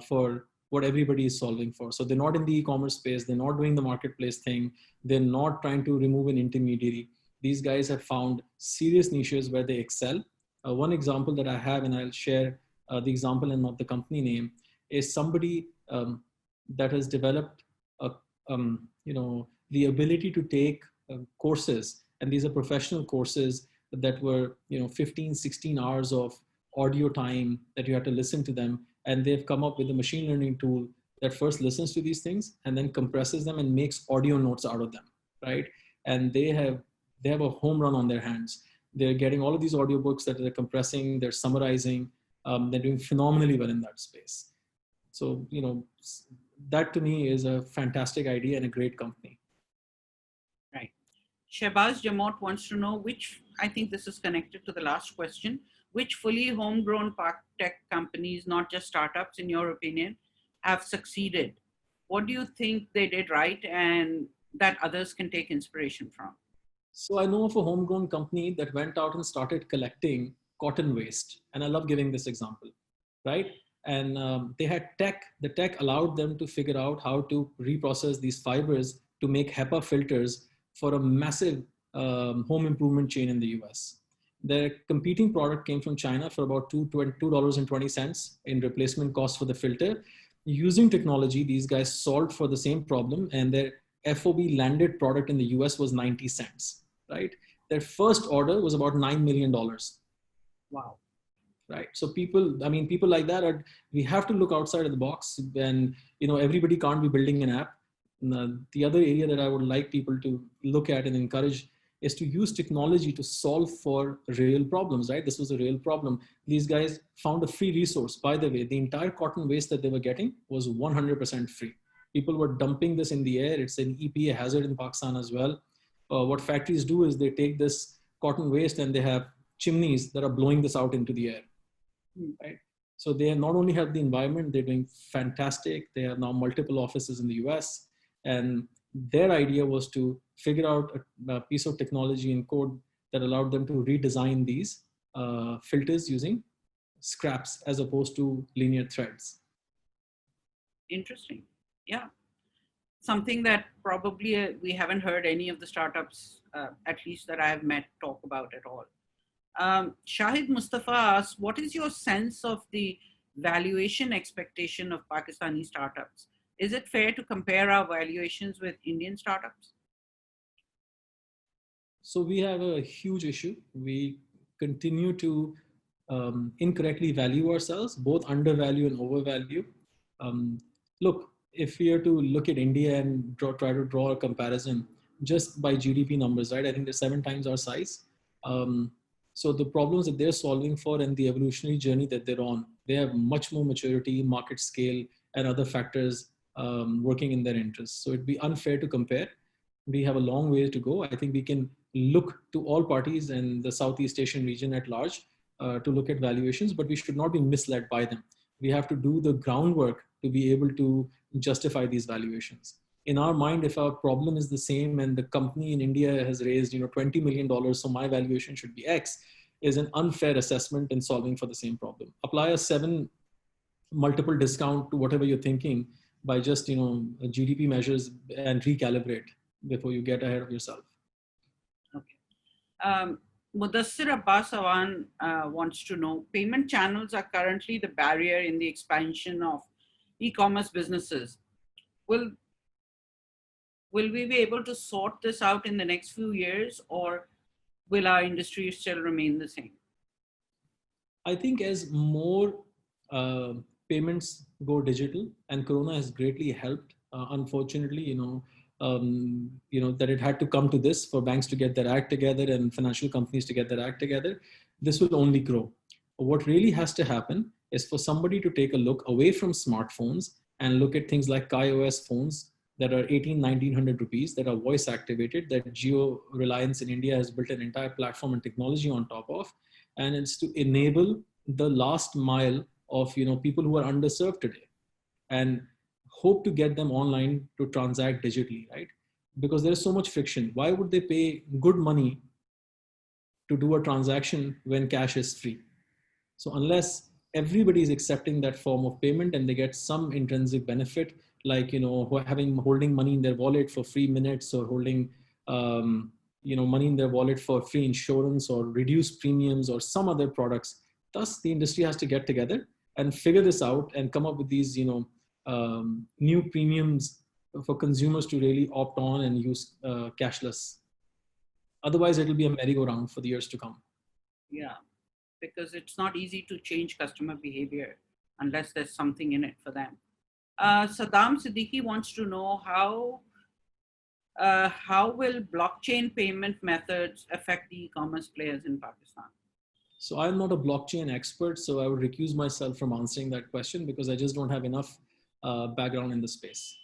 for what everybody is solving for. So they're not in the e-commerce space. They're not doing the marketplace thing. They're not trying to remove an intermediary. These guys have found serious niches where they excel. One example that I have, and I'll share the example and not the company name, is somebody that has developed a, the ability to take courses, and these are professional courses that were 15, 16 hours of audio time that you had to listen to them, and they've come up with a machine learning tool that first listens to these things and then compresses them and makes audio notes out of them, right? And they have a home run on their hands. They're getting all of these audiobooks that they're compressing, they're summarizing, they're doing phenomenally well in that space. So that to me is a fantastic idea and a great company. Right. Shehbaz Jamot wants to know which, I think this is connected to the last question, which fully homegrown tech companies, not just startups, in your opinion, have succeeded? What do you think they did right and that others can take inspiration from? So I know of a homegrown company that went out and started collecting cotton waste. And I love giving this example, right? And they had tech. The tech allowed them to figure out how to reprocess these fibers to make HEPA filters for a massive home improvement chain in the US. Their competing product came from China for about $2.20 in replacement cost for the filter. Using technology, these guys solved for the same problem, and their FOB landed product in the US was 90 cents, right? Their first order was about $9 million. Wow. Right. So people like that we have to look outside of the box, and, everybody can't be building an app. The other area that I would like people to look at and encourage is to use technology to solve for real problems, right? This was a real problem. These guys found a free resource. By the way, the entire cotton waste that they were getting was 100% free. People were dumping this in the air. It's an EPA hazard in Pakistan as well. What factories do is they take this cotton waste and they have chimneys that are blowing this out into the air, right? So they not only have the environment, they're doing fantastic. They have now multiple offices in the US. And their idea was to figure out a piece of technology and code that allowed them to redesign these filters using scraps as opposed to linear threads. Interesting. Yeah. Something that probably we haven't heard any of the startups, at least that I have met, talk about at all. Shahid Mustafa asks, what is your sense of the valuation expectation of Pakistani startups? Is it fair to compare our valuations with Indian startups? So we have a huge issue. We continue to incorrectly value ourselves, both undervalue and overvalue. Look, if we are to look at India and try to draw a comparison just by GDP numbers, right? I think they're 7 times our size. So the problems that they're solving for and the evolutionary journey that they're on, they have much more maturity, market scale, and other factors working in their interests. So it'd be unfair to compare. We have a long way to go. I think we can look to all parties in the Southeast Asian region at large to look at valuations, but we should not be misled by them. We have to do the groundwork to be able to justify these valuations. In our mind, if our problem is the same and the company in India has raised $20 million, so my valuation should be X, is an unfair assessment in solving for the same problem. Apply a 7 multiple discount to whatever you're thinking by just GDP measures and recalibrate before you get ahead of yourself. Okay. Mudassir Abbas Awan wants to know, payment channels are currently the barrier in the expansion of e-commerce businesses. Will we be able to sort this out in the next few years, or will our industry still remain the same? I think as more payments go digital, and Corona has greatly helped, unfortunately, that it had to come to this for banks to get their act together and financial companies to get their act together. This will only grow. What really has to happen is for somebody to take a look away from smartphones and look at things like iOS phones, that are 1900 rupees that are voice activated, that Geo Reliance in India has built an entire platform and technology on top of. And it's to enable the last mile of people who are underserved today, and hope to get them online to transact digitally, right? Because there's so much friction. Why would they pay good money to do a transaction when cash is free? So unless everybody is accepting that form of payment and they get some intrinsic benefit, like holding money in their wallet for free minutes, or holding money in their wallet for free insurance or reduced premiums or some other products, thus the industry has to get together and figure this out and come up with these new premiums for consumers to really opt on and use cashless. Otherwise, it'll be a merry-go-round for the years to come. Yeah, because it's not easy to change customer behavior unless there's something in it for them. Saddam Siddiqui wants to know how will blockchain payment methods affect the e-commerce players in Pakistan? So I'm not a blockchain expert, so I would recuse myself from answering that question because I just don't have enough background in the space.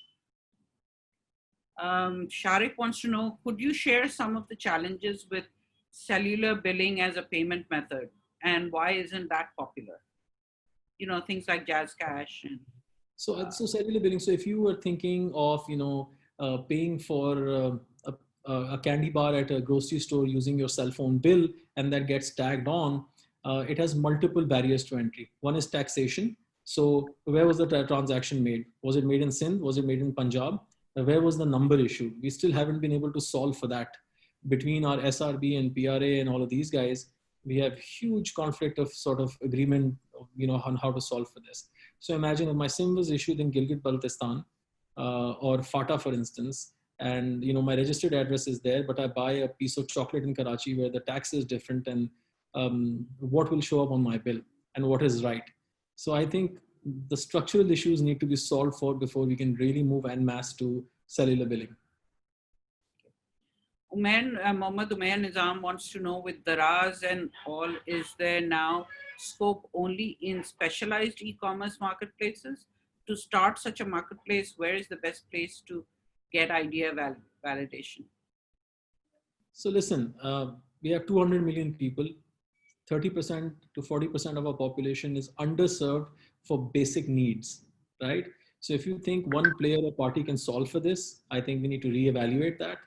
Sharik wants to know, could you share some of the challenges with cellular billing as a payment method, and why isn't that popular? Things like Jazz Cash. And, so cellular billing. So if you were thinking of, paying for a candy bar at a grocery store using your cell phone bill, and that gets tagged on, it has multiple barriers to entry. One is taxation. So where was the transaction made? Was it made in Sindh? Was it made in Punjab? Where was the number issue? We still haven't been able to solve for that. Between our SRB and PRA and all of these guys, we have huge conflict of sort of agreement, on how to solve for this. So imagine if my SIM was issued in Gilgit-Baltistan or FATA, for instance, and my registered address is there, but I buy a piece of chocolate in Karachi where the tax is different, and what will show up on my bill and what is right. So I think the structural issues need to be solved for before we can really move en masse to cellular billing. Mohammad Umair Nizam wants to know, with Daraz and all, is there now scope only in specialized e-commerce marketplaces? To start such a marketplace, where is the best place to get idea validation? So listen, we have 200 million people. 30% to 40% of our population is underserved for basic needs, right? So if you think one player or party can solve for this, I think we need to reevaluate that.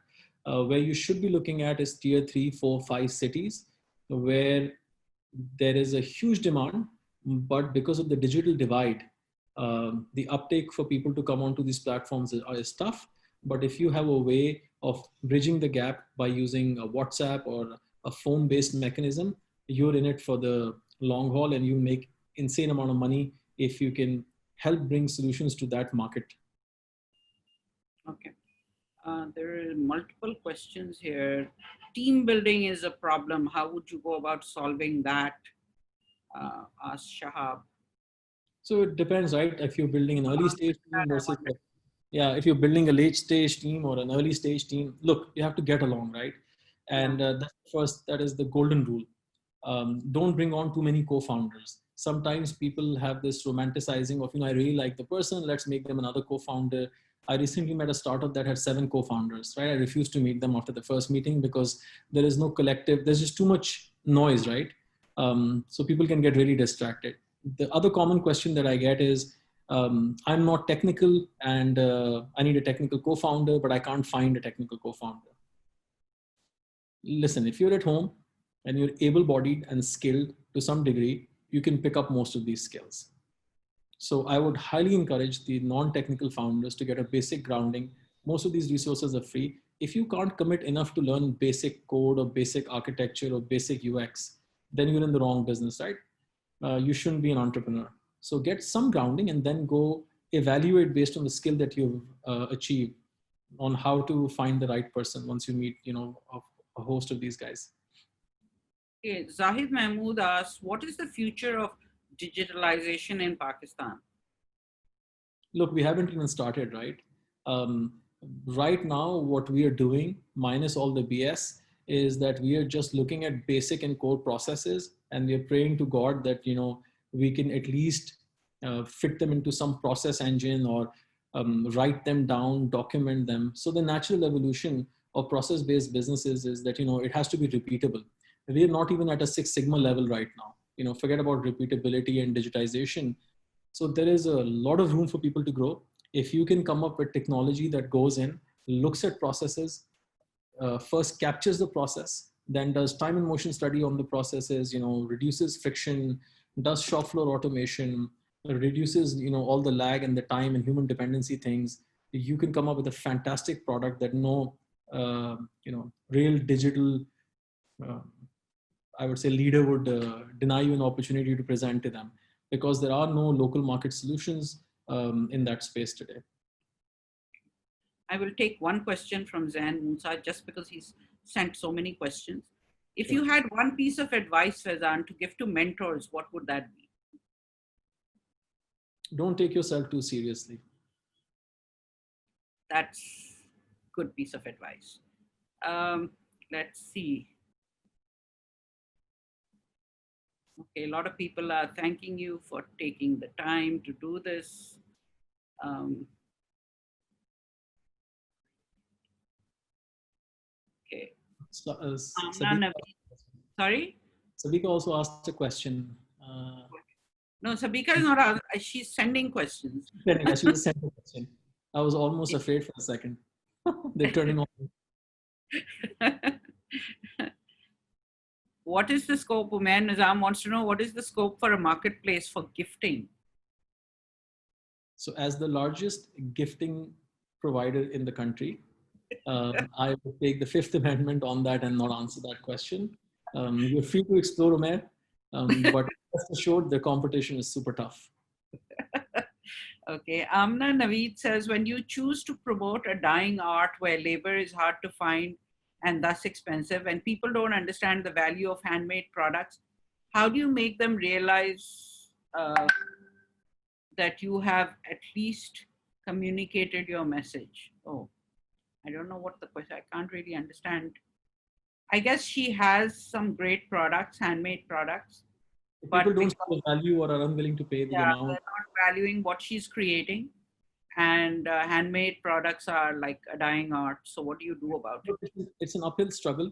Where you should be looking at is tier 3, 4, 5 cities where there is a huge demand, but because of the digital divide, the uptake for people to come onto these platforms is tough. But if you have a way of bridging the gap by using a WhatsApp or a phone-based mechanism, you're in it for the long haul, and you make insane amount of money if you can help bring solutions to that market. Okay. There are multiple questions here. Team building is a problem. How would you go about solving that? Ask Shahab. So it depends, right? If you're building an early stage team versus, if you're building a late stage team or an early stage team, look, you have to get along, right? And that is the golden rule. Don't bring on too many co-founders. Sometimes people have this romanticizing of, I really like the person, let's make them another co-founder. I recently met a startup that had 7 co-founders, right? I refused to meet them after the first meeting because there is no collective, there's just too much noise, right? So people can get really distracted. The other common question that I get is, I'm not technical and I need a technical co-founder, but I can't find a technical co-founder. Listen, if you're at home and you're able-bodied and skilled to some degree, you can pick up most of these skills. So I would highly encourage the non-technical founders to get a basic grounding. Most of these resources are free. If you can't commit enough to learn basic code or basic architecture or basic UX, then you're in the wrong business, right? You shouldn't be an entrepreneur. So get some grounding and then go evaluate based on the skill that you've achieved on how to find the right person once you meet, a host of these guys. Okay. Zahid Mahmood asks, what is the future of digitalization in Pakistan? Look, we haven't even started, right? Right now, what we are doing, minus all the BS, is that we are just looking at basic and core processes, and we are praying to God that we can at least fit them into some process engine or write them down, document them. So the natural evolution of process-based businesses is that, it has to be repeatable. We're not even at a Six Sigma level right now. Forget about repeatability and digitization. So there is a lot of room for people to grow. If you can come up with technology that goes in, looks at processes, first captures the process, then does time and motion study on the processes, reduces friction, does shop floor automation, reduces, all the lag and the time and human dependency things, you can come up with a fantastic product that no, real digital, uh, I would say leader would deny you an opportunity to present to them, because there are no local market solutions in that space today. I will take one question from Zain Musa just because he's sent so many questions. If you had one piece of advice, Faizan, to give to mentors, what would that be? Don't take yourself too seriously. That's a good piece of advice. Let's see. Okay, a lot of people are thanking you for taking the time to do this. Okay. Sorry? Sabika also asked a question. No, Sabika is not. She's sending questions. She was sending a question. I was almost afraid for a second. They're turning on. What is the scope? Umair Nizam wants to know, what is the scope for a marketplace for gifting? So as the largest gifting provider in the country, I would take the Fifth Amendment on that and not answer that question. You're free to explore, Umair, but rest assured the competition is super tough. Okay, Amna Naveed says, when you choose to promote a dying art where labor is hard to find and thus expensive, and people don't understand the value of handmade products, how do you make them realize that you have at least communicated your message? Oh, I don't know what the question, I can't really understand. I guess she has some great products, handmade products. But people don't see the value or are unwilling to pay the amount. They're not valuing what she's creating. And handmade products are like a dying art. So what do you do about it? It's an uphill struggle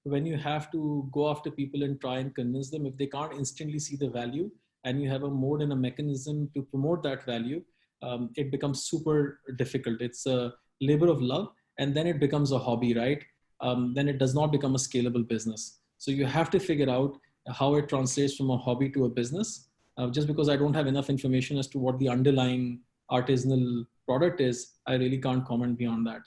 when you have to go after people and try and convince them. If they can't instantly see the value and you have a mode and a mechanism to promote that value, it becomes super difficult. It's a labor of love, and then it becomes a hobby, right? Then it does not become a scalable business. So you have to figure out how it translates from a hobby to a business. Just because I don't have enough information as to what the underlying artisanal product is, I really can't comment beyond that.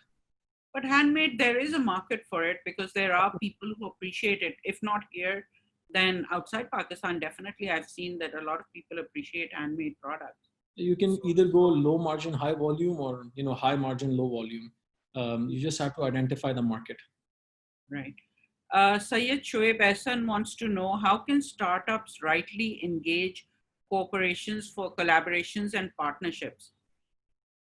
But handmade, there is a market for it because there are people who appreciate it. If not here, then outside Pakistan, definitely I've seen that a lot of people appreciate handmade products. You can either go low margin, high volume, or high margin, low volume. You just have to identify the market. Right. Syed Shoaib Ehsan wants to know, how can startups rightly engage corporations for collaborations and partnerships?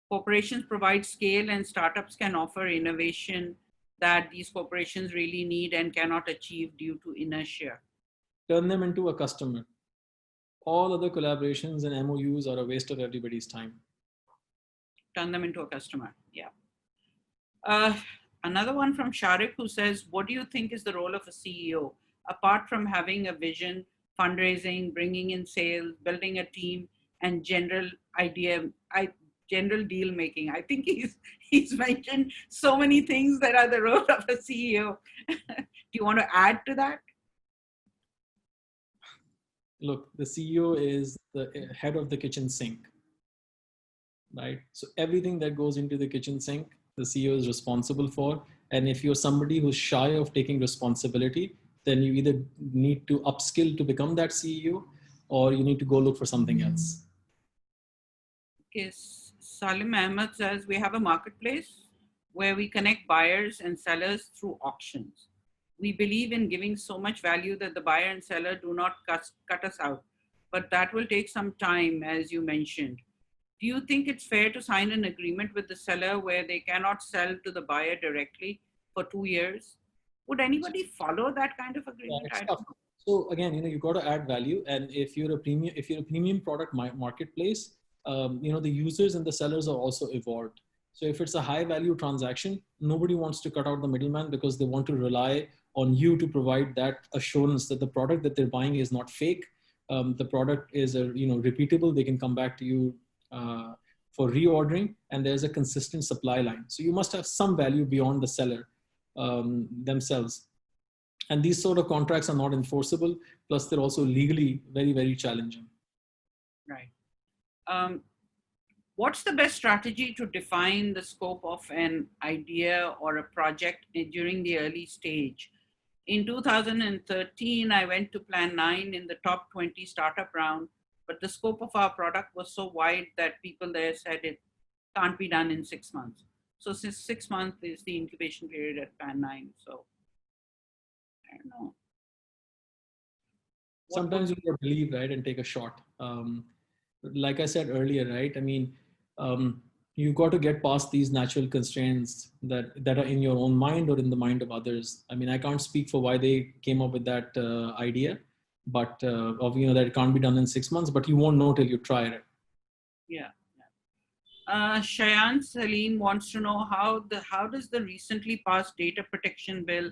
Corporations provide scale and startups can offer innovation that these corporations really need and cannot achieve due to inertia. Turn them into a customer. All other collaborations and MOUs are a waste of everybody's time. Turn them into a customer, yeah. Another one from Sharik who says, what do you think is the role of a CEO? Apart from having a vision, fundraising, bringing in sales, building a team, and general deal making. I think he's mentioned so many things that are the role of a CEO. Do you want to add to that? Look, the CEO is the head of the kitchen sink, right? So everything that goes into the kitchen sink, the CEO is responsible for. And if you're somebody who's shy of taking responsibility, then you either need to upskill to become that CEO, or you need to go look for something else. Okay, Salim Ahmed says, we have a marketplace where we connect buyers and sellers through auctions. We believe in giving so much value that the buyer and seller do not cut us out, but that will take some time, as you mentioned. Do you think it's fair to sign an agreement with the seller where they cannot sell to the buyer directly for 2 years? Would anybody follow that kind of agreement? Yeah, so again, you've got to add value, and if you're a premium product marketplace, the users and the sellers are also evolved. So if it's a high value transaction, nobody wants to cut out the middleman because they want to rely on you to provide that assurance that the product that they're buying is not fake. The product is repeatable. They can come back to you for reordering, and there's a consistent supply line. So you must have some value beyond the seller themselves. And these sort of contracts are not enforceable. Plus, they're also legally very, very challenging. Right. What's the best strategy to define the scope of an idea or a project during the early stage? In 2013, I went to Plan 9 in the top 20 startup round, but the scope of our product was so wide that people there said it can't be done in 6 months. So since 6 months is the incubation period at Plan 9. So I don't know. Sometimes you got to believe, right, and take a shot. Like I said earlier, right? I mean, you got to get past these natural constraints that are in your own mind or in the mind of others. I mean, I can't speak for why they came up with that idea, but that it can't be done in 6 months. But you won't know till you try it. Yeah. Shayan Salim wants to know how does the recently passed data protection bill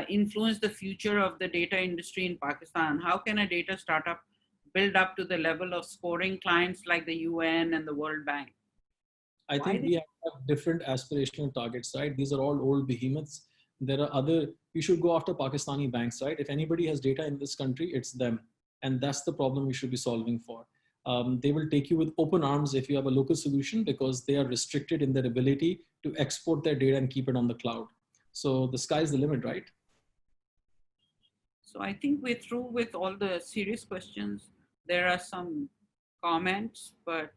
influence the future of the data industry in Pakistan? How can a data startup build up to the level of scoring clients like the UN and the World Bank? I think we have different aspirational targets, right? These are all old behemoths. There are you should go after Pakistani banks, right? If anybody has data in this country, it's them. And that's the problem we should be solving for. They will take you with open arms if you have a local solution because they are restricted in their ability to export their data and keep it on the cloud. So the sky's the limit, right? So I think we're through with all the serious questions. There are some comments, but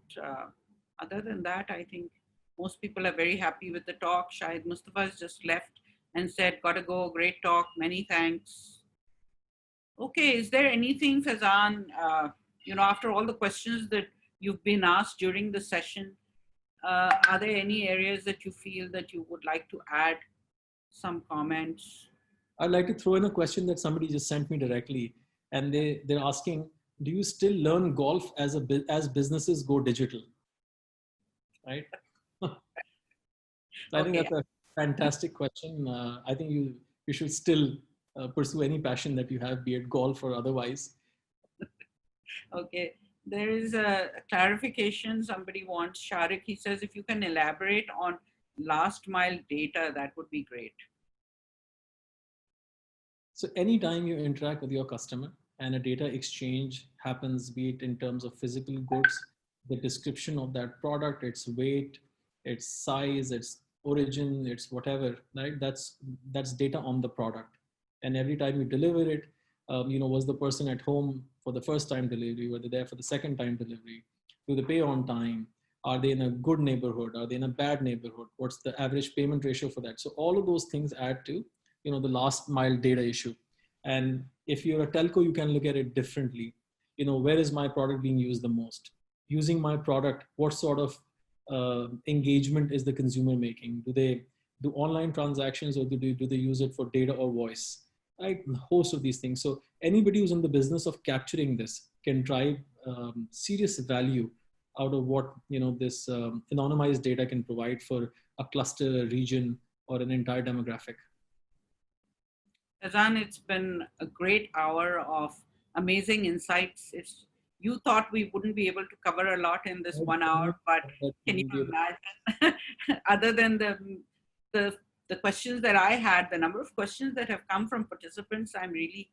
other than that, I think most people are very happy with the talk. Shahid Mustafa has just left and said, gotta go, great talk, many thanks. Okay, is there anything, Faizan, after all the questions that you've been asked during the session, are there any areas that you feel that you would like to add some comments? I'd like to throw in a question that somebody just sent me directly, and they're asking, do you still learn golf as businesses go digital? Right? I think that's a fantastic question. I think you should still pursue any passion that you have, be it golf or otherwise. Okay. There is a clarification somebody wants. Sharik, he says, if you can elaborate on last mile data, that would be great. So anytime you interact with your customer and a data exchange happens, be it in terms of physical goods, the description of that product, its weight, its size, its origin, its whatever, right? That's data on the product. And every time you deliver it, was the person at home for the first time delivery? Were they there for the second time delivery? Do they pay on time? Are they in a good neighborhood? Are they in a bad neighborhood? What's the average payment ratio for that? So all of those things add to the last mile data issue. And if you're a telco, you can look at it differently. Where is my product being used the most? Using my product, what sort of engagement is the consumer making? Do they do online transactions, or do they use it for data or voice? Right, a host of these things. So anybody who's in the business of capturing this can drive serious value out of what this anonymized data can provide for a cluster, a region, or an entire demographic. Faizan, it's been a great hour of amazing insights. You thought we wouldn't be able to cover a lot in this 1 hour, but can you imagine? Other than the questions that I had, the number of questions that have come from participants, I'm really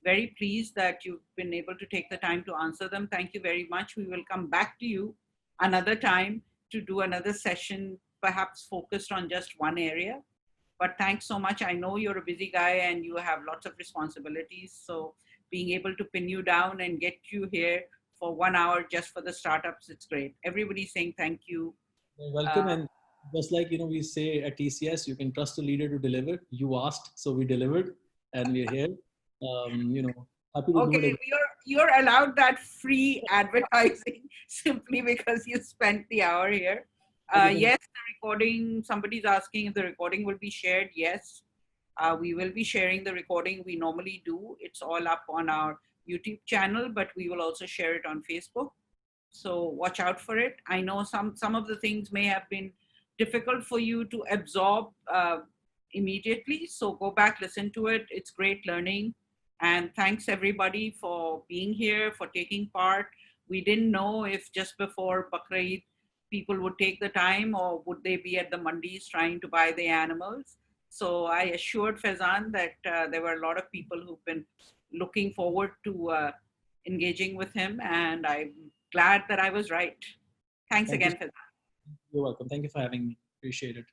very pleased that you've been able to take the time to answer them. Thank you very much. We will come back to you another time to do another session, perhaps focused on just one area. But thanks so much. I know you're a busy guy and you have lots of responsibilities. So being able to pin you down and get you here for 1 hour just for the startups, it's great. Everybody's saying thank you. You're welcome. And just like, we say at TCS, you can trust a leader to deliver. You asked, so we delivered, and we're here. Happy to do it. You're allowed that free advertising simply because you spent the hour here. Yes, the recording, somebody's asking if the recording will be shared. Yes, we will be sharing the recording. We normally do. It's all up on our YouTube channel, but we will also share it on Facebook. So watch out for it. I know some of the things may have been difficult for you to absorb immediately. So go back, listen to it. It's great learning. And thanks everybody for being here, for taking part. We didn't know if just before Bakr Eid people would take the time or would they be at the mandis trying to buy the animals. So I assured Faizan that there were a lot of people who've been looking forward to engaging with him, and I'm glad that I was right. Thanks Thank you. again, Faizan. You're welcome. Thank you for having me. Appreciate it.